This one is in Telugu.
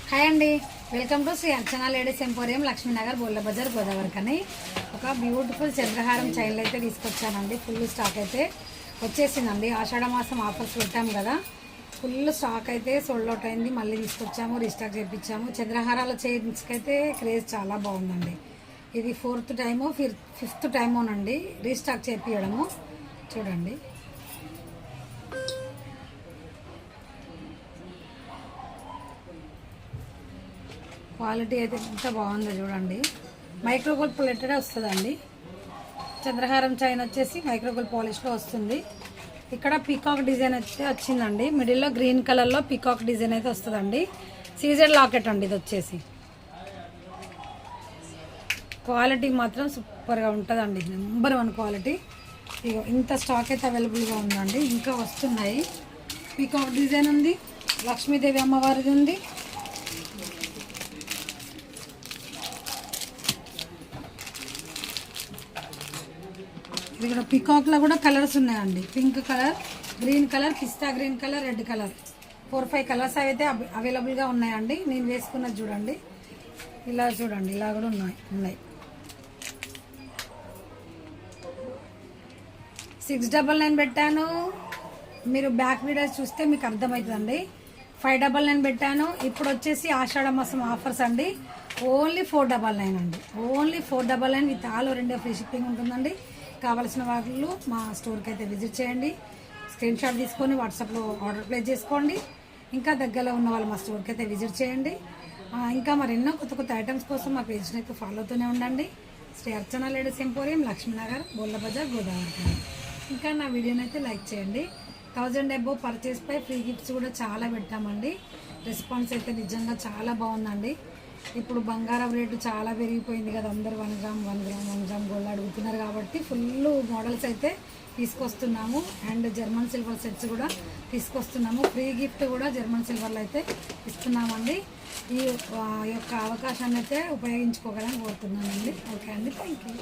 హాయ్ అండి, welcome to Shri Archana ladies emporium, Lakshminagar, Bolla Bazar, Godavari. కానీ ఒక బ్యూటిఫుల్ చంద్రహారం చైన్లు అయితే తీసుకొచ్చానండి. ఫుల్ స్టాక్ అయితే వచ్చేసిందండి. ఆషాఢ మాసం ఆఫర్స్ పెట్టాము కదా, ఫుల్ స్టాక్ అయితే సోల్డ్ అవుట్ అయింది. మళ్ళీ తీసుకొచ్చాము, రీస్టాక్ చేయించాము. చంద్రహారాల చైన్స్కి అయితే క్రేజ్ చాలా బాగుందండి. ఇది 4th టైమో 5th టైమోనండి రీస్టాక్ చేయించడము. చూడండి, క్వాలిటీ అయితే ఎంత బాగుందో చూడండి. మైక్రోగోల్డ్ ప్లేటెడ్ వస్తుందండి. చంద్రహారం చైన్ వచ్చేసి మైక్రోగోల్డ్ పాలిష్లో వస్తుంది. ఇక్కడ పీకాక్ డిజైన్ అయితే వచ్చిందండి. మిడిల్లో గ్రీన్ కలర్లో పీకాక్ డిజైన్ అయితే వస్తుందండి. సీజెడ్ లాకెట్ అండి. ఇది వచ్చేసి క్వాలిటీ మాత్రం సూపర్గా ఉంటుందండి. Number 1 quality. ఇక ఇంత స్టాక్ అయితే అవైలబుల్గా ఉందండి. ఇంకా వస్తున్నాయి. పీకాక్ డిజైన్ ఉంది, లక్ష్మీదేవి అమ్మవారిది ఉంది, ఇది కూడా పీకాక్లో కూడా కలర్స్ ఉన్నాయండి. పింక్ కలర్, గ్రీన్ కలర్, పిస్తా green colour, red colour, 4-5 colours అయితే అవైలబుల్గా ఉన్నాయండి. నేను వేసుకున్నది చూడండి, ఇలా చూడండి, ఇలా కూడా ఉన్నాయి. 699 పెట్టాను. మీరు బ్యాక్ వీడియోస్ చూస్తే మీకు అర్థమవుతుందండి. 599 పెట్టాను. ఇప్పుడు వచ్చేసి ఆషాఢ మాసం ఆఫర్స్ అండి. ఓన్లీ 499 అండి. Only 499 with all over India free shipping ఉంటుందండి. కావాల్సిన వాళ్ళు మా స్టోర్కి అయితే విజిట్ చేయండి. స్క్రీన్ షాట్ తీసుకొని వాట్సాప్లో ఆర్డర్ ప్లేస్ చేసుకోండి. ఇంకా దగ్గరలో ఉన్న వాళ్ళు మా స్టోర్కి అయితే విజిట్ చేయండి. ఇంకా మరెన్నో కొత్త ఐటమ్స్ కోసం మా పేజ్ని అయితే ఫాలో అవుతూనే ఉండండి. Shri Archana ladies emporium, Lakshminagar, Bolla Bazar, Godavari. ఇంకా నా వీడియోని అయితే లైక్ చేయండి. 1000 అబోవ్ పర్చేస్ పై ఫ్రీ గిఫ్ట్స్ కూడా చాలా పెట్టామండి. రెస్పాన్స్ అయితే నిజంగా చాలా బాగుందండి. ఇప్పుడు బంగారం రేటు చాలా పెరిగిపోయింది కదా, అందరూ 1 గ్రామ్ గోల్డ్ అడుగుతున్నారు కాబట్టి ఫుల్ మోడల్స్ అయితే తీసుకొస్తున్నాము. అండ్ జర్మన్ సిల్వర్ సెట్స్ కూడా తీసుకొస్తున్నాము. ఫ్రీ గిఫ్ట్ కూడా జర్మన్ సిల్వర్లో అయితే ఇస్తున్నామండి. ఈ యొక్క అవకాశాన్ని అయితే ఉపయోగించుకోగలని కోరుతున్నానండి. ఓకే అండి, థ్యాంక్ యూ.